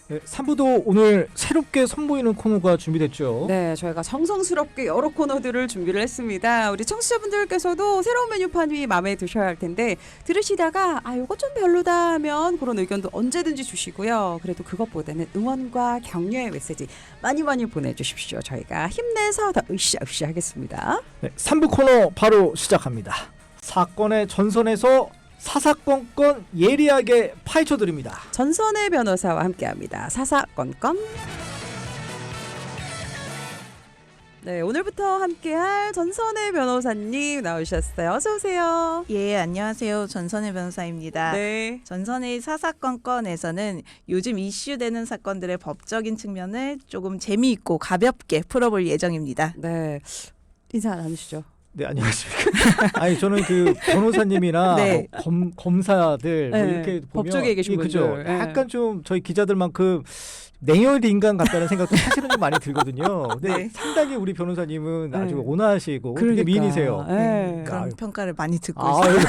네, 3부도 오늘 새롭게 선보이는 코너가 준비됐죠. 네, 저희가 정성스럽게 여러 코너들을 준비를 했습니다. 우리 청취자분들께서도 새로운 메뉴판이 마음에 드셔야 할 텐데 들으시다가 요거 좀 별로다 하면 그런 의견도 언제든지 주시고요. 그래도 그것보다는 응원과 격려의 메시지 많이 보내주십시오. 저희가 힘내서 더 으쌰으쌰 하겠습니다. 네, 3부 코너 바로 시작합니다. 사건의 전선에서 사사건건 예리하게 파헤쳐드립니다. 전선의 변호사와 함께합니다. 사사건건. 네, 오늘부터 함께할 전선의 변호사님 나오셨어요. 어서 오세요. 예, 안녕하세요. 전선의 변호사입니다. 네. 전선의 사사건건에서는 요즘 이슈되는 사건들의 법적인 측면을 조금 재미있고 가볍게 풀어볼 예정입니다. 네. 인사 나누시죠. 네, 안녕하십니까. 아니, 저는 그 변호사님이나 네. 검사들 뭐 네, 이렇게 보면 법조계에 계신 그죠? 분들. 네. 약간 좀 저희 기자들만큼 냉혈 인간 같다는 생각도 사실은 좀 많이 들거든요. 근데 네. 상당히 우리 변호사님은 네. 아주 온화하시고 되게 그러니까. 미인이세요. 네. 그런 아유. 평가를 많이 듣고 아, 있습니다.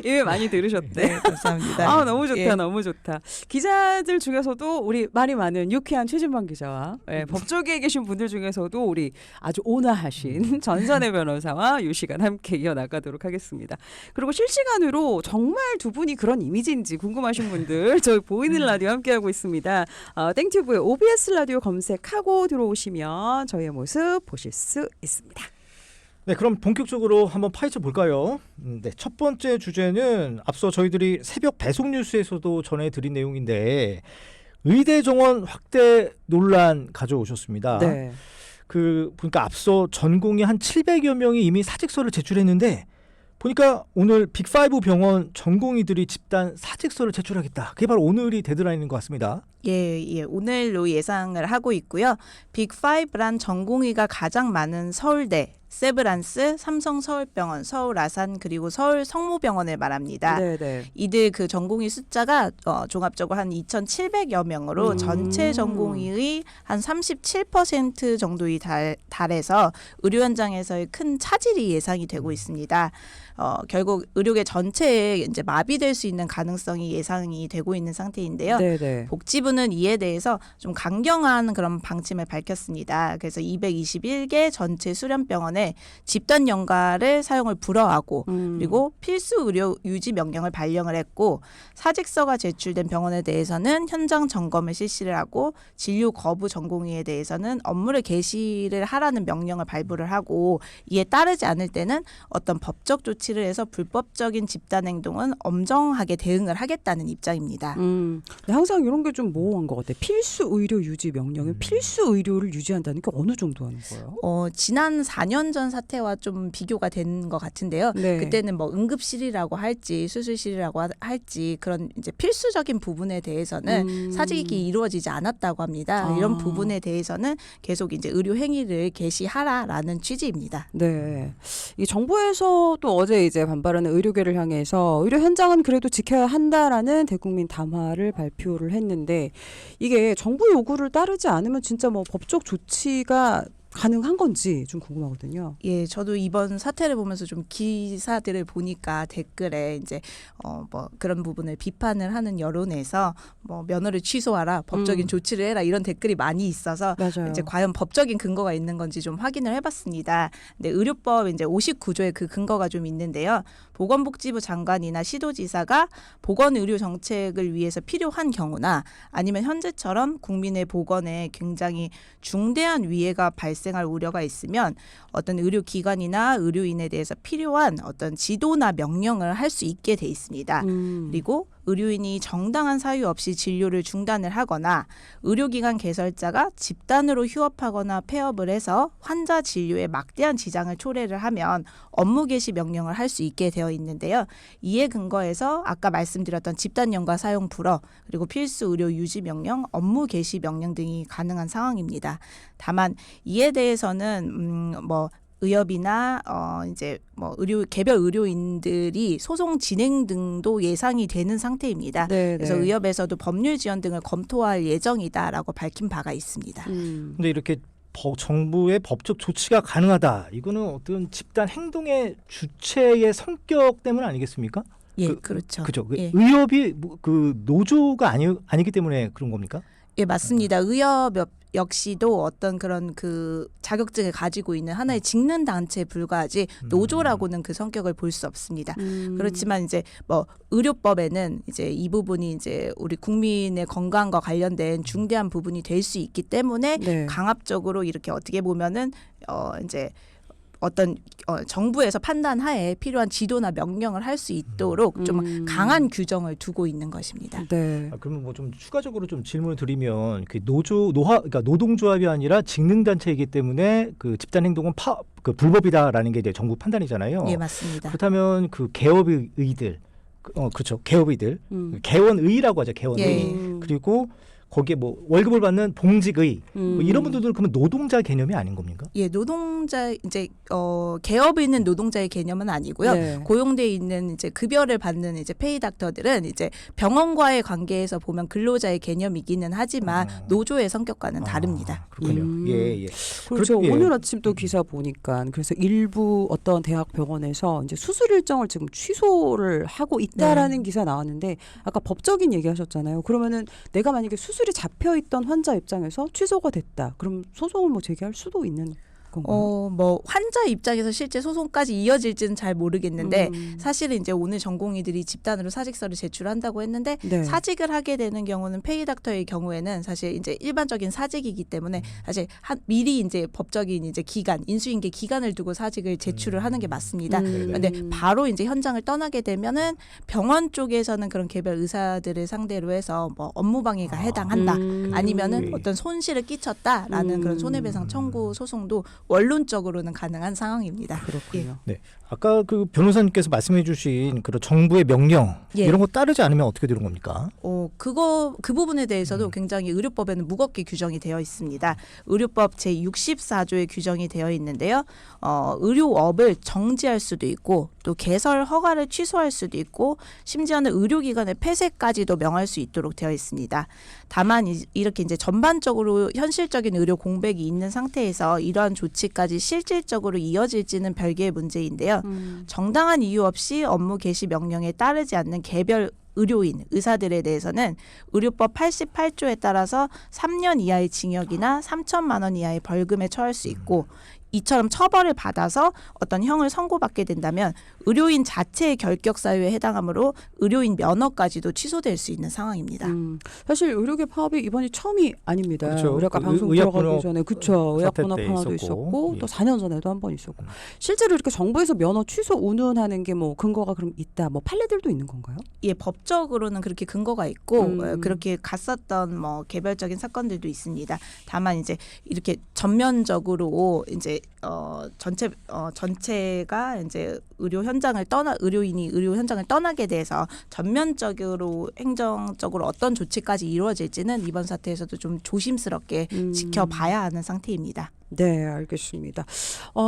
이미 많이 들으셨대. 네, 감사합니다. 너무 좋다, 예. 너무 좋다. 기자들 중에서도 우리 말이 많은 유쾌한 최진방 기자와 법조계에 계신 분들 중에서도 우리 아주 온화하신 전선의 변호사와 이 시간 함께 이어나가도록 하겠습니다. 그리고 실시간으로 정말 두 분이 그런 이미지인지 궁금하신 분들 저희 보이는 라디오 함께하고 있습니다. 땡튜브에 OBS 라디오 검색하고 들어오시면 저희의 모습 보실 수 있습니다. 네, 그럼 본격적으로 한번 파헤쳐 볼까요? 네, 첫 번째 주제는 앞서 저희들이 새벽 배송 뉴스에서도 전해드린 내용인데 의대 정원 확대 논란 가져오셨습니다. 네. 보니까 앞서 전공의 한 700여 명이 이미 사직서를 제출했는데 보니까 오늘 빅5 병원 전공의들이 집단 사직서를 제출하겠다. 그게 바로 오늘이 데드라인인 것 같습니다. 예, 오늘로 예상을 하고 있고요. 빅5란 전공의가 가장 많은 서울대, 세브란스, 삼성서울병원, 서울아산 그리고 서울 성모병원을 말합니다. 네. 이들 그 전공의 숫자가 종합적으로 한 2,700여 명으로 전체 전공의의 한 37% 정도에 달해서 의료 현장에서의 큰 차질이 예상이 되고 있습니다. 결국 의료계 전체에 이제 마비될 수 있는 가능성이 예상이 되고 있는 상태인데요. 네. 복지부는 이에 대해서 좀 강경한 그런 방침을 밝혔습니다. 그래서 221개 전체 수련병원에 집단 연가를 사용을 불허하고 그리고 필수 의료 유지 명령을 발령을 했고 사직서가 제출된 병원에 대해서는 현장 점검을 실시를 하고 진료 거부 전공의에 대해서는 업무를 개시를 하라는 명령을 발부를 하고 이에 따르지 않을 때는 어떤 법적 조치를 해서 불법적인 집단 행동은 엄정하게 대응을 하겠다는 입장입니다. 근데 항상 이런 게 좀 모호한 것 같아요. 필수 의료 유지 명령은 필수 의료를 유지한다는 게 어느 정도 하는 거예요? 지난 4년 전 사태와 좀 비교가 되는 것 같은데요. 네. 그때는 뭐 응급실이라고 할지 수술실이라고 할지 그런 이제 필수적인 부분에 대해서는 사직이 이루어지지 않았다고 합니다. 이런 부분에 대해서는 계속 이제 의료 행위를 개시하라라는 취지입니다. 네. 이 정부에서 또 어제 이제 반발하는 의료계를 향해서 의료 현장은 그래도 지켜야 한다라는 대국민 담화를 발표를 했는데 이게 정부 요구를 따르지 않으면 진짜 뭐 법적 조치가 가능한 건지 좀 궁금하거든요. 예, 저도 이번 사태를 보면서 좀 기사들을 보니까 댓글에 이제 뭐 그런 부분을 비판을 하는 여론에서 뭐 면허를 취소하라, 법적인 조치를 해라 이런 댓글이 많이 있어서 맞아요. 이제 과연 법적인 근거가 있는 건지 좀 확인을 해봤습니다. 근데 의료법 이제 59조에 그 근거가 좀 있는데요. 보건복지부 장관이나 시도지사가 보건의료 정책을 위해서 필요한 경우나 아니면 현재처럼 국민의 보건에 굉장히 중대한 위해가 발생할 우려가 있으면 어떤 의료기관이나 의료인에 대해서 필요한 어떤 지도나 명령을 할 수 있게 돼 있습니다. 그리고 의료인이 정당한 사유 없이 진료를 중단을 하거나 의료기관 개설자가 집단으로 휴업하거나 폐업을 해서 환자 진료에 막대한 지장을 초래를 하면 업무 개시 명령을 할 수 있게 되어 있는데요. 이에 근거해서 아까 말씀드렸던 집단 연가 사용 불허 그리고 필수 의료 유지 명령, 업무 개시 명령 등이 가능한 상황입니다. 다만 이에 대해서는 뭐 의협이나 이제 뭐 개별 의료인들이 소송 진행 등도 예상이 되는 상태입니다. 네, 그래서 네. 의협에서도 법률 지원 등을 검토할 예정이다라고 밝힌 바가 있습니다. 근데 이렇게 정부의 법적 조치가 가능하다. 이거는 어떤 집단 행동의 주체의 성격 때문 아니겠습니까? 예, 그렇죠. 그죠. 예. 의협이 그 노조가 아니기 때문에 그런 겁니까? 예, 맞습니다. 의협 역시도 어떤 그런 그 자격증을 가지고 있는 하나의 직능 단체에 불과하지 노조라고는 그 성격을 볼 수 없습니다. 그렇지만 이제 뭐 의료법에는 이제 이 부분이 이제 우리 국민의 건강과 관련된 중대한 부분이 될 수 있기 때문에 네. 강압적으로 이렇게 어떻게 보면은 이제 어떤 정부에서 판단하에 필요한 지도나 명령을 할 수 있도록 좀 강한 규정을 두고 있는 것입니다. 네. 그러면 뭐 좀 추가적으로 좀 질문을 드리면 그 그러니까 노동조합이 아니라 직능단체이기 때문에 그 집단 행동은 그 불법이다라는 게 이제 정부 판단이잖아요. 예, 맞습니다. 그렇다면 그 개업의들, 그렇죠. 개업의들, 개원의라고 하죠. 개원의. 예. 그리고 거기에 뭐 월급을 받는 봉직의 뭐 이런 분들도 그러면 노동자 개념이 아닌 겁니까? 예, 노동자 이제 개업에 있는 노동자의 개념은 아니고요. 네. 고용돼 있는 이제 급여를 받는 이제 페이 닥터들은 이제 병원과의 관계에서 보면 근로자의 개념이기는 하지만 노조의 성격과는 다릅니다. 그렇군요. 예. 그렇죠. 예. 오늘 아침 또 기사 보니까 그래서 일부 어떤 대학 병원에서 이제 수술 일정을 지금 취소를 하고 있다라는 기사 나왔는데 아까 법적인 얘기하셨잖아요. 그러면은 내가 만약에 수술이 잡혀 있던 환자 입장에서 취소가 됐다. 그럼 소송을 뭐 제기할 수도 있는 건가요? 뭐 환자 입장에서 실제 소송까지 이어질지는 잘 모르겠는데 사실은 이제 오늘 전공의들이 집단으로 사직서를 제출한다고 했는데 네. 사직을 하게 되는 경우는 페이 닥터의 경우에는 사실 이제 일반적인 사직이기 때문에 사실 미리 이제 법적인 이제 기간 인수인계 기간을 두고 사직을 제출을 하는 게 맞습니다. 근데 바로 이제 현장을 떠나게 되면은 병원 쪽에서는 그런 개별 의사들을 상대로 해서 뭐 업무방해가 해당한다. 아니면은 어떤 손실을 끼쳤다라는 그런 손해배상 청구 소송도 원론적으로는 가능한 상황입니다. 그렇군요. 네. 아까 그 변호사님께서 말씀해주신 그런 정부의 명령 예. 이런 거 따르지 않으면 어떻게 되는 겁니까? 그 부분에 대해서도 굉장히 의료법에는 무겁게 규정이 되어 있습니다. 의료법 제64조에 규정이 되어 있는데요. 의료업을 정지할 수도 있고 또 개설 허가를 취소할 수도 있고 심지어는 의료기관의 폐쇄까지도 명할 수 있도록 되어 있습니다. 다만 이렇게 이제 전반적으로 현실적인 의료 공백이 있는 상태에서 이러한 조치까지 실질적으로 이어질지는 별개의 문제인데요. 정당한 이유 없이 업무 개시 명령에 따르지 않는 개별 의료인, 의사들에 대해서는 의료법 88조에 따라서 3년 이하의 징역이나 3천만 원 이하의 벌금에 처할 수 있고 이처럼 처벌을 받아서 어떤 형을 선고받게 된다면 의료인 자체의 결격 사유에 해당하므로 의료인 면허까지도 취소될 수 있는 상황입니다. 사실 의료계 파업이 이번이 처음이 아닙니다. 그렇죠. 우리 아까 그 방송 의약 들어가기 번호 전에 그렇죠. 의약 사태 번호 때 하나도 있었고. 있었고 예. 또 4년 전에도 한 번 있었고 실제로 이렇게 정부에서 면허 취소 운운하는 게 뭐 근거가 그럼 있다. 뭐 판례들도 있는 건가요? 예, 법적으로는 그렇게 근거가 있고 그렇게 갔었던 뭐 개별적인 사건들도 있습니다. 다만 이제 이렇게 전면적으로 이제 전체가 이제 의료인이 의료 현장을 떠나게 돼서 전면적으로 행정적으로 어떤 조치까지 이루어질지는 이번 사태에서도 좀 조심스럽게 지켜봐야 하는 상태입니다. 네, 알겠습니다.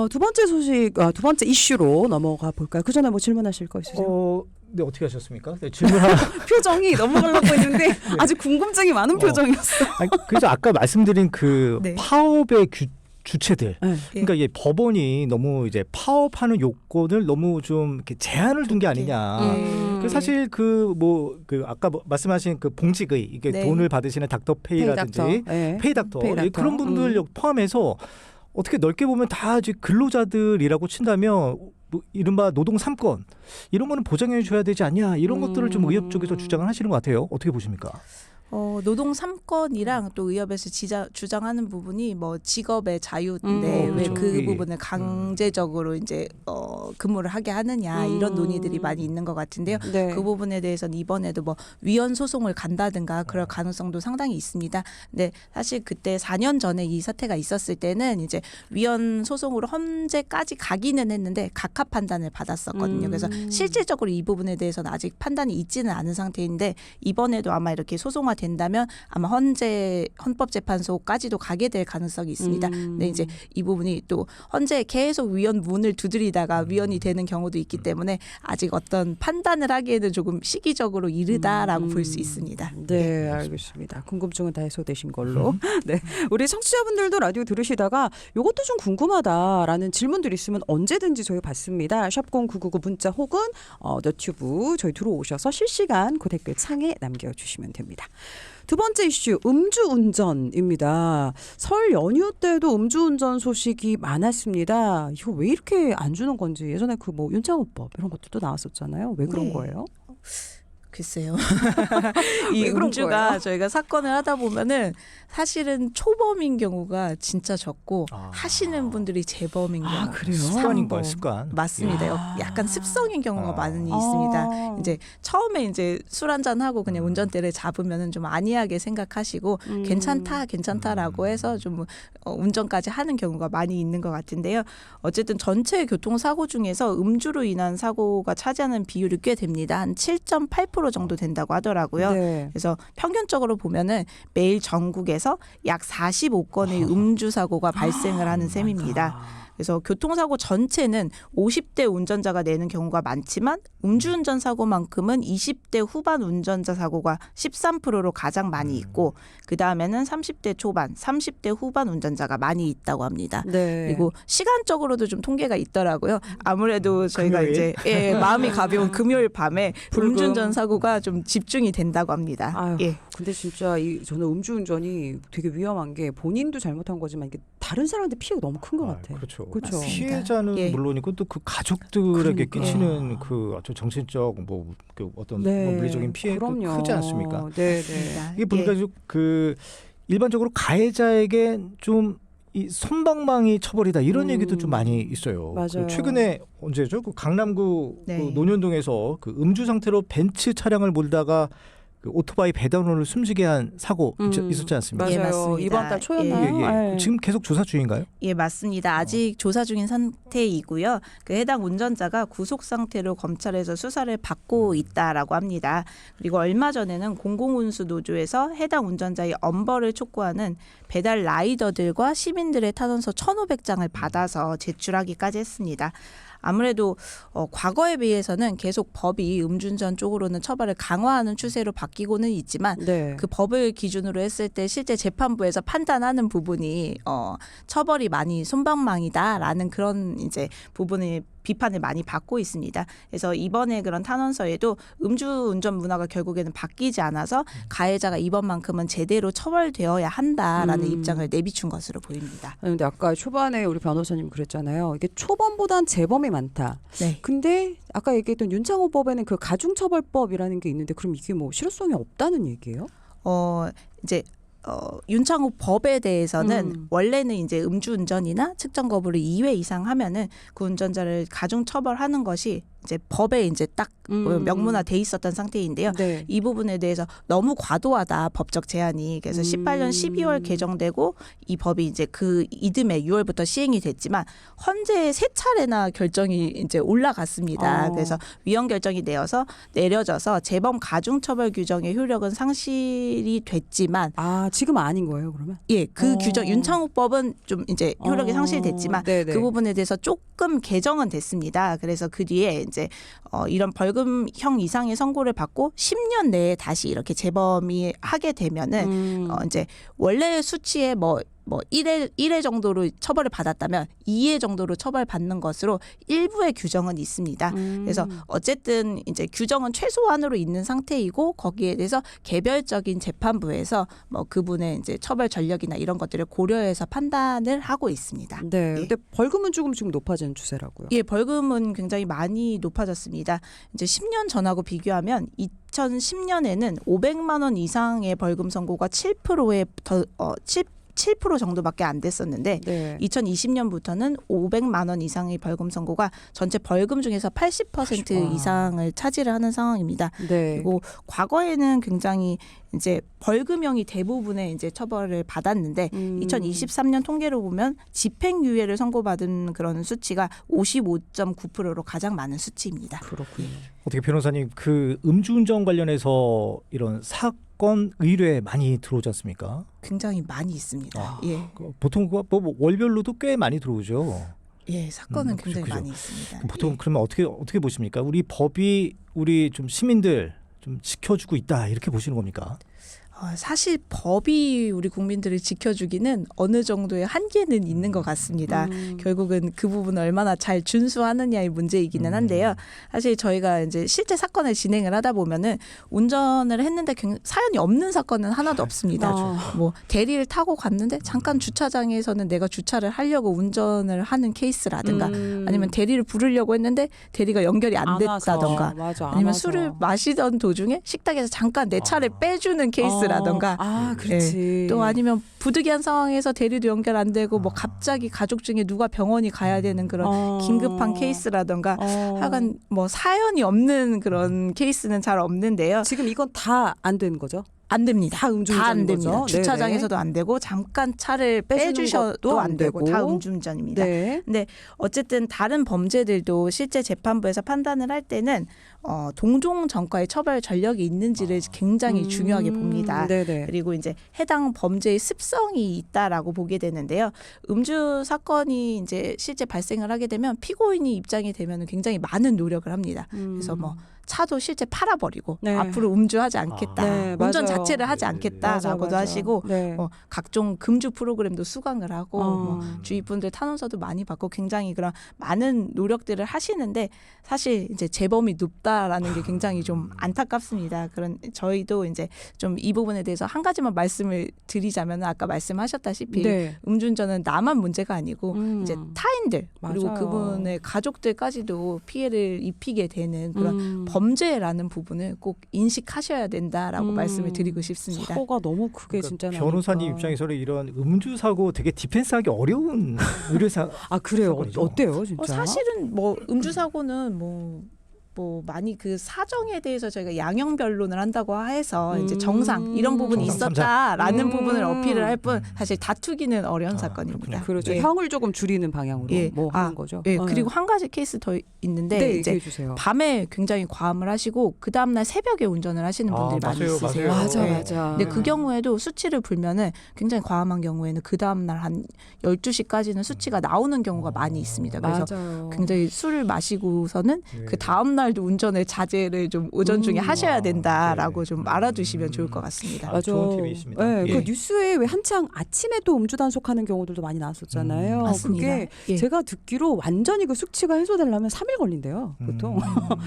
두 번째 소식, 두 번째 이슈로 넘어가 볼까요? 그 전에 뭐 질문하실 거 있으세요? 네, 어떻게 하셨습니까? 네, 질문 하나. 표정이 넘어가려고 했는데 아주 궁금증이 많은 표정이었어. 그래서 아까 말씀드린 그 네. 파업의 주체들. 네. 그러니까 이게 법원이 너무 이제 파업하는 요건을 너무 좀 이렇게 제한을 둔 게 아니냐. 그 사실 그 아까 말씀하신 그 봉직의 이게 네. 돈을 받으시는 닥터페이라든지 네. 페이닥터 페이닥터. 그런 분들 포함해서 어떻게 넓게 보면 다 아직 근로자들이라고 친다면 뭐 이른바 노동 3권 이런 거는 보장해 줘야 되지 않냐 이런 것들을 좀 의협 쪽에서 주장을 하시는 것 같아요. 어떻게 보십니까? 노동 3권이랑 또 의협에서 주장하는 부분이 뭐 직업의 자유인데 왜 그렇죠. 그 예. 부분을 강제적으로 이제 근무를 하게 하느냐 이런 논의들이 많이 있는 것 같은데요. 네. 그 부분에 대해서는 이번에도 뭐 위헌 소송을 간다든가 그럴 가능성도 상당히 있습니다. 근데 사실 그때 4년 전에 이 사태가 있었을 때는 이제 위헌 소송으로 헌재까지 가기는 했는데 각하 판단을 받았었거든요. 그래서 실질적으로 이 부분에 대해서는 아직 판단이 있지는 않은 상태인데 이번에도 아마 이렇게 소송화 된다면 아마 헌법재판소까지도 가게 될 가능성이 있습니다. 근데 이제 이 부분이 또 헌재 계속 위원 문을 두드리다가 위원이 되는 경우도 있기 때문에 아직 어떤 판단을 하기에는 조금 시기적으로 이르다라고 볼 수 있습니다. 네, 알겠습니다. 궁금증은 다 해소되신 걸로. 네, 우리 청취자분들도 라디오 들으시다가 이것도 좀 궁금하다라는 질문들 있으면 언제든지 저희 받습니다. 샵0999 문자 혹은 너튜브 저희 들어오셔서 실시간 그 댓글 창에 남겨주시면 됩니다. 두 번째 이슈 음주운전입니다. 설 연휴 때도 음주운전 소식이 많았습니다. 이거 왜 이렇게 안 주는 건지 예전에 그 뭐 윤창호법 이런 것도 나왔었잖아요. 왜 그런 네. 거예요? 글쎄요. 이 왜 그런 음주가 거예요? 저희가 사건을 하다 보면은 사실은 초범인 경우가 진짜 적고 아. 하시는 분들이 재범인 경우. 그래요? 습관인 거예요, 삼범. 습관. 맞습니다. 약간 습성인 경우가 아. 많이 있습니다. 이제 처음에 이제 술 한잔 하고 그냥 운전대를 잡으면은 좀 안이하게 생각하시고 괜찮다라고 해서 좀 운전까지 하는 경우가 많이 있는 것 같은데요. 어쨌든 전체 교통사고 중에서 음주로 인한 사고가 차지하는 비율이 꽤 됩니다. 한 7.8% 정도 된다고 하더라고요. 네. 그래서 평균적으로 보면은 매일 전국에서 약 45건의 음주 사고가 발생을 하는 셈입니다. 그래서 교통사고 전체는 50대 운전자가 내는 경우가 많지만 음주운전 사고만큼은 20대 후반 운전자 사고가 13%로 가장 많이 있고 그 다음에는 30대 초반, 30대 후반 운전자가 많이 있다고 합니다. 네. 그리고 시간적으로도 좀 통계가 있더라고요. 아무래도 저희가 금요일? 이제 마음이 가벼운 금요일 밤에 불금. 음주운전 사고가 좀 집중이 된다고 합니다. 아유, 예. 근데 진짜 저는 음주운전이 되게 위험한 게 본인도 잘못한 거지만 이게 다른 사람한테 피해가 너무 큰 것 같아. 그렇죠. 그렇죠. 피해자는 예. 물론이고 또 그 가족들에게 그러니까. 끼치는 그 아주 정신적 그 어떤 뭐 물리적인 피해가 그럼요. 크지 않습니까? 네, 네. 맞습니다. 이게 보니까 그 일반적으로 가해자에게 좀 이 손방망이 처벌이다 이런 얘기도 좀 많이 있어요. 맞아요. 그 최근에 언제죠? 그 강남구 네. 그 논현동에서 그 음주 상태로 벤츠 차량을 몰다가 그 오토바이 배달원을 숨지게 한 사고 있었지 않습니까? 맞아요. 예, 맞습니다. 이번 달 예, 초였나요? 예. 네. 지금 계속 조사 중인가요? 예, 맞습니다. 아직 조사 중인 상태이고요. 그 해당 운전자가 구속 상태로 검찰에서 수사를 받고 있다라고 합니다. 그리고 얼마 전에는 공공운수 노조에서 해당 운전자의 엄벌을 촉구하는 배달 라이더들과 시민들의 탄원서 1,500장을 받아서 제출하기까지 했습니다. 아무래도 과거에 비해서는 계속 법이 음주운전 쪽으로는 처벌을 강화하는 추세로 바뀌고는 있지만 네. 그 법을 기준으로 했을 때 실제 재판부에서 판단하는 부분이 처벌이 많이 솜방망이다라는 그런 이제 부분을 비판을 많이 받고 있습니다. 그래서 이번에 그런 탄원서에도 음주운전 문화가 결국에는 바뀌지 않아서 가해자가 이번만큼은 제대로 처벌되어야 한다라는 입장을 내비춘 것으로 보입니다. 근데 아까 초반에 우리 변호사님 그랬잖아요. 이게 초범보단 재범이 많다. 네. 근데 아까 얘기했던 윤창호법에는 그 가중처벌법이라는 게 있는데 그럼 이게 뭐 실효성이 없다는 얘기예요? 이제 윤창호 법에 대해서는 원래는 이제 음주운전이나 측정 거부를 2회 이상 하면은 그 운전자를 가중 처벌하는 것이 이제 법에 이제 딱 명문화돼 있었던 상태인데요. 네. 이 부분에 대해서 너무 과도하다 법적 제한이 그래서 18년 12월 개정되고 이 법이 이제 그 이듬해 6월부터 시행이 됐지만 헌재에 3차례나 결정이 이제 올라갔습니다. 그래서 위헌 결정이 내려져서 재범 가중 처벌 규정의 효력은 상실이 됐지만 지금 아닌 거예요, 그러면? 예, 그 규정 윤창호법은 좀 이제 효력이 상실됐지만 네네. 그 부분에 대해서 조금 개정은 됐습니다. 그래서 그 뒤에 이제 이런 벌금형 이상의 선고를 받고 10년 내에 다시 이렇게 재범이 하게 되면은 이제 원래 수치에 뭐 1회 정도로 처벌을 받았다면 2회 정도로 처벌받는 것으로 일부의 규정은 있습니다. 그래서 어쨌든 이제 규정은 최소한으로 있는 상태이고 거기에 대해서 개별적인 재판부에서 뭐 그분의 이제 처벌 전력이나 이런 것들을 고려해서 판단을 하고 있습니다. 네. 예. 근데 벌금은 조금 지금 높아지는 추세라고요. 예, 벌금은 굉장히 많이 높아졌습니다. 이제 10년 전하고 비교하면 2010년에는 500만 원 이상의 벌금 선고가 7%에 7% 정도밖에 안 됐었는데 네. 2020년부터는 500만 원 이상의 벌금 선고가 전체 벌금 중에서 80% 이상을 차지를 하는 상황입니다. 네. 그리고 과거에는 굉장히 이제 벌금형이 대부분의 이제 처벌을 받았는데 2023년 통계로 보면 집행유예를 선고받은 그런 수치가 55.9%로 가장 많은 수치입니다. 그렇군요. 어떻게 변호사님 그 음주운전 관련해서 이런 사건 의뢰 많이 들어오지 않습니까? 굉장히 많이 있습니다. 아. 예, 보통 뭐 월별로도 꽤 많이 들어오죠. 예, 사건은 그죠, 굉장히 그죠. 많이 있습니다. 보통 예. 그러면 어떻게 보십니까? 우리 법이 우리 좀 시민들 좀 지켜주고 있다 이렇게 보시는 겁니까? 사실 법이 우리 국민들을 지켜주기는 어느 정도의 한계는 있는 것 같습니다. 결국은 그 부분을 얼마나 잘 준수하느냐의 문제이기는 한데요. 사실 저희가 이제 실제 사건을 진행을 하다 보면은 운전을 했는데 사연이 없는 사건은 하나도 없습니다. 뭐 대리를 타고 갔는데 잠깐 주차장에서는 내가 주차를 하려고 운전을 하는 케이스라든가 아니면 대리를 부르려고 했는데 대리가 연결이 안 됐다던가 아니면 술을 마시던 도중에 식탁에서 잠깐 내 차를 빼주는 케이스라든가 그렇지. 예, 또 아니면 부득이한 상황에서 대리도 연결 안 되고 뭐 갑자기 가족 중에 누가 병원이 가야 되는 그런 긴급한 케이스라든가 하여간 뭐 사연이 없는 그런 케이스는 잘 없는데요. 지금 이건 다 안 된 거죠? 안 됩니다. 다 음주운전인 다 안 됩니다. 거죠? 주차장에서도 안 되고 잠깐 차를 빼주셔도 안 되고 다 음주운전입니다. 네. 근데 어쨌든 다른 범죄들도 실제 재판부에서 판단을 할 때는 동종 전과의 처벌 전력이 있는지를 굉장히 중요하게 봅니다. 네네. 그리고 이제 해당 범죄의 습성이 있다라고 보게 되는데요. 음주 사건이 이제 실제 발생을 하게 되면 피고인이 입장이 되면 굉장히 많은 노력을 합니다. 그래서 뭐 차도 실제 팔아버리고 네. 앞으로 음주하지 않겠다. 네, 운전 맞아요. 자체를 하지 않겠다라고도 맞아. 하시고 네. 각종 금주 프로그램도 수강을 하고 뭐 주위 분들 탄원서도 많이 받고 굉장히 그런 많은 노력들을 하시는데 사실 이제 재범이 높다라는 게 굉장히 좀 안타깝습니다. 그런 저희도 이제 좀 이 부분에 대해서 한 가지만 말씀을 드리자면 아까 말씀하셨다시피 네. 음주운전은 나만 문제가 아니고 이제 타인들 그리고 맞아요. 그분의 가족들까지도 피해를 입히게 되는 그런 범죄라는 부분을 꼭 인식하셔야 된다라고 말씀을 드리고 싶습니다. 사고가 너무 크게 진짜 변호사님 나니까. 입장에서는 이런 음주 사고 되게 디펜스하기 어려운 의료사. 그래요? 사건이죠. 어때요, 진짜? 사실은 뭐 음주 사고는 뭐 많이 그 사정에 대해서 저희가 양형 변론을 한다고 해서 이제 정상 이런 부분이 정상 있었다라는 부분을 어필을 할 뿐 사실 다투기는 어려운 사건입니다. 그렇죠. 예. 형을 조금 줄이는 방향으로 예. 뭐 하는 거죠. 예. 그리고 한 가지 케이스 더 있는데 네, 이제 얘기해 주세요. 밤에 굉장히 과음을 하시고 그 다음 날 새벽에 운전을 하시는 분들이 많이 맞아요, 있으세요. 맞아요. 맞아, 예. 맞아. 근데 그 경우에도 수치를 불면은 굉장히 과음한 경우에는 그 다음 날 한 12시까지는 수치가 나오는 경우가 많이 있습니다. 그래서 맞아요. 굉장히 술을 마시고서는 네. 그 다음 날도 운전을 자제를 좀 오전 중에 하셔야 된다라고 네. 좀 알아두시면 좋을 것 같습니다. 아, 좋은 팁이 있습니다. 네, 예. 그 뉴스에 왜 한창 아침에 또 음주 단속하는 경우들도 많이 나왔었잖아요. 맞습니다. 그게 예. 제가 듣기로 완전히 그 숙취가 해소되려면 3일 걸린대요. 보통.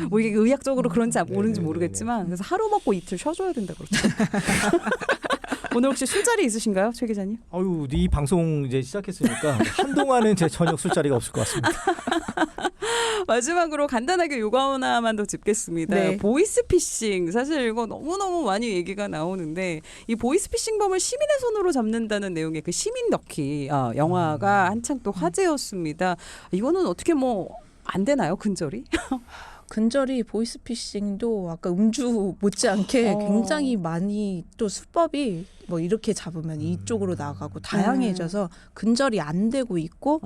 뭐 이게 의학적으로 그런지 모르는지 네네네네. 모르겠지만 그래서 하루 먹고 이틀 쉬어줘야 된다 그렇죠. 오늘 혹시 술자리 있으신가요, 최 기자님? 아유, 이 방송 이제 시작했으니까 한동안은 제 저녁 술자리가 없을 것 같습니다. 마지막으로 간단하게 요거 하나만 더 짚겠습니다. 네. 보이스피싱 사실 이거 너무너무 많이 얘기가 나오는데 이 보이스피싱범을 시민의 손으로 잡는다는 내용의 그 시민 덕키 영화가 한창 또 화제였습니다. 이거는 어떻게 뭐 안 되나요, 근절이? 근절이 보이스피싱도 아까 음주 못지않게 굉장히 많이 또 수법이 뭐 이렇게 잡으면 이쪽으로 나가고 다양해져서 근절이 안 되고 있고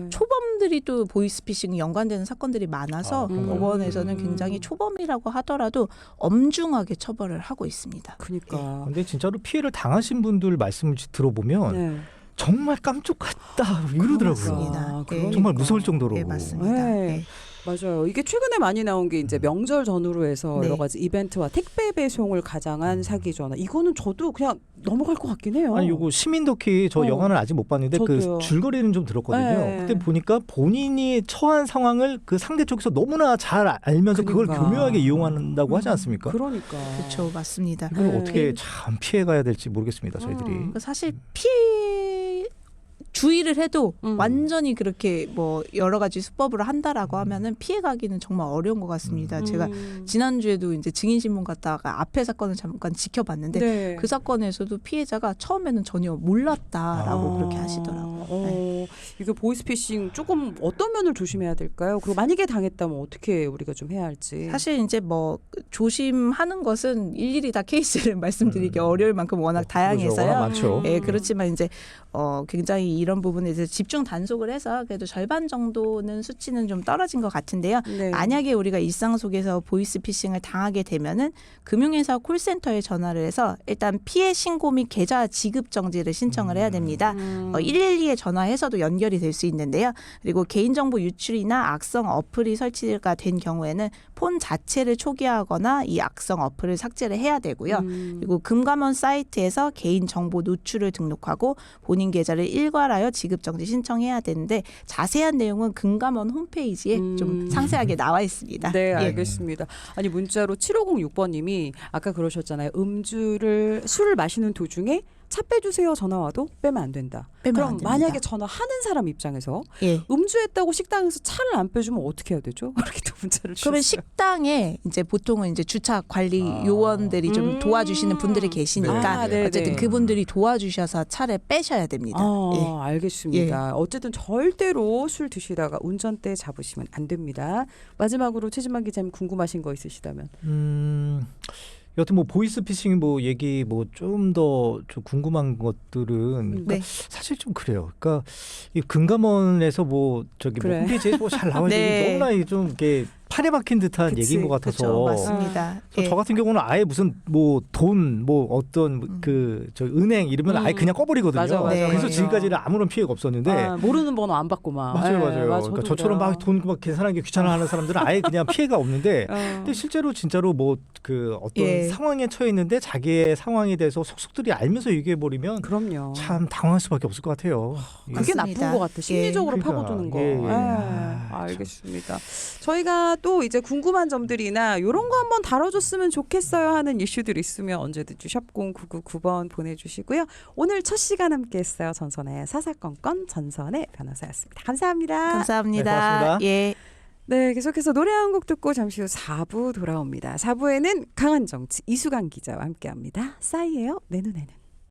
초범들이 또 보이스피싱 연관되는 사건들이 많아서 법원에서는 굉장히 초범이라고 하더라도 엄중하게 처벌을 하고 있습니다. 그러니까. 근데 진짜로 피해를 당하신 분들 말씀을 들어보면 네. 정말 깜짝 같다 이러더라고요. 맞습니다. 그러니까. 정말 무서울 정도로. 네, 맞습니다. 네. 네. 맞아요. 이게 최근에 많이 나온 게 이제 명절 전후로 해서 네. 여러 가지 이벤트와 택배 배송을 가장한 사기 전화. 이거는 저도 그냥 넘어갈 것 같긴 해요. 아니 요거 시민덕희 저 영화는 아직 못 봤는데 저도요. 그 줄거리는 좀 들었거든요. 네. 그때 보니까 본인이 처한 상황을 그 상대 쪽에서 너무나 잘 알면서 그걸 그러니까. 교묘하게 이용한다고 하지 않습니까? 그러니까. 그렇죠, 맞습니다. 이걸 네. 어떻게 참 피해가야 될지 모르겠습니다. 저희들이. 사실 피해 주의를 해도 완전히 그렇게 뭐 여러 가지 수법으로 한다라고 하면은 피해가기는 정말 어려운 것 같습니다. 제가 지난주에도 이제 증인신문 갔다가 앞에 사건을 잠깐 지켜봤는데 네. 그 사건에서도 피해자가 처음에는 전혀 몰랐다라고 그렇게 하시더라고요. 네. 이게 보이스피싱 조금 어떤 면을 조심해야 될까요? 그리고 만약에 당했다면 어떻게 우리가 좀 해야 할지. 사실 이제 뭐 조심하는 것은 일일이 다 케이스를 말씀드리기 어려울 만큼 워낙 워낙 다양해서요. 많죠. 예, 그렇지만 이제 굉장히 이런 이런 부분에 대해서 집중 단속을 해서 그래도 절반 정도는 수치는 좀 떨어진 것 같은데요. 네. 만약에 우리가 일상 속에서 보이스피싱을 당하게 되면은 금융회사 콜센터에 전화를 해서 일단 피해 신고 및 계좌 지급 정지를 신청을 해야 됩니다. 112에 전화해서도 연결이 될 수 있는데요. 그리고 개인정보 유출이나 악성 어플이 설치가 된 경우에는 폰 자체를 초기화하거나 이 악성 어플을 삭제를 해야 되고요. 그리고 금감원 사이트에서 개인정보 노출을 등록하고 본인 계좌를 일괄하여 지급정지 신청해야 되는데 자세한 내용은 금감원 홈페이지에 좀 상세하게 나와 있습니다. 네, 예. 알겠습니다. 아니 문자로 7506번님이 아까 그러셨잖아요. 술을 마시는 도중에 차 빼주세요 전화 와도 빼면 안 된다. 빼면 그럼 안 됩니다. 만약에 전화하는 사람 입장에서 예. 음주했다고 식당에서 차를 안 빼주면 어떻게 해야 되죠? 이렇게 또 문자를 주셨어요. 그러면 식당에 이제 보통은 이제 주차 관리 요원들이 좀 도와주시는 분들이 계시니까 아, 네네. 어쨌든 그분들이 도와주셔서 차를 빼셔야 됩니다. 예. 알겠습니다. 어쨌든 절대로 술 드시다가 운전대 잡으시면 안 됩니다. 마지막으로 최진만 기자님 궁금하신 거 있으시다면. 여튼 뭐 보이스피싱 뭐 얘기 뭐 좀 더 좀 궁금한 것들은 네. 사실 좀 그래요. 그러니까 이 금감원에서 뭐 저기 그래. 뭐 홈페이지에 뭐 잘 나와 있는 네. 게 너무나 좀 이게 판에 박힌 듯한 그치. 얘기인 것 같아서. 그렇죠, 맞습니다. 그래서 저 같은 경우는 아예 무슨 뭐 돈 뭐 어떤 그 저 은행 이러면 아예 그냥 꺼버리거든요. 맞아, 맞아, 그래서 맞아. 지금까지는 아무런 피해가 없었는데. 모르는 번호 안 받고 막. 맞아요, 네, 맞아요. 그러니까 저도 저처럼 그래요. 막 돈 막 계산하기 귀찮아하는 사람들은 아예 그냥 피해가 없는데, 어. 근데 실제로 진짜로 뭐 그 어떤 예. 상황에 처해 있는데 자기의 상황에 대해서 속속들이 알면서 얘기해 버리면 그럼요. 참 당황할 수밖에 없을 것 같아요. 그게 나쁜 맞습니다. 것 같아. 심리적으로 그러니까, 파고드는 거. 예, 예. 예, 아, 알겠습니다. 저희가 또 이제 궁금한 점들이나 이런 거 한번 다뤄줬으면 좋겠어요 하는 이슈들 있으면 언제든지 샵 0999번 보내주시고요. 오늘 첫 시간 함께했어요. 전선의 사사건건 전선의 변호사였습니다. 감사합니다. 감사합니다. 네, 고맙습니다. 예. 네, 계속해서 노래 한 곡 듣고 잠시 후 4부 돌아옵니다. 4부에는 강한 정치 이수강 기자와 함께합니다. 싸이예요 내 눈에는.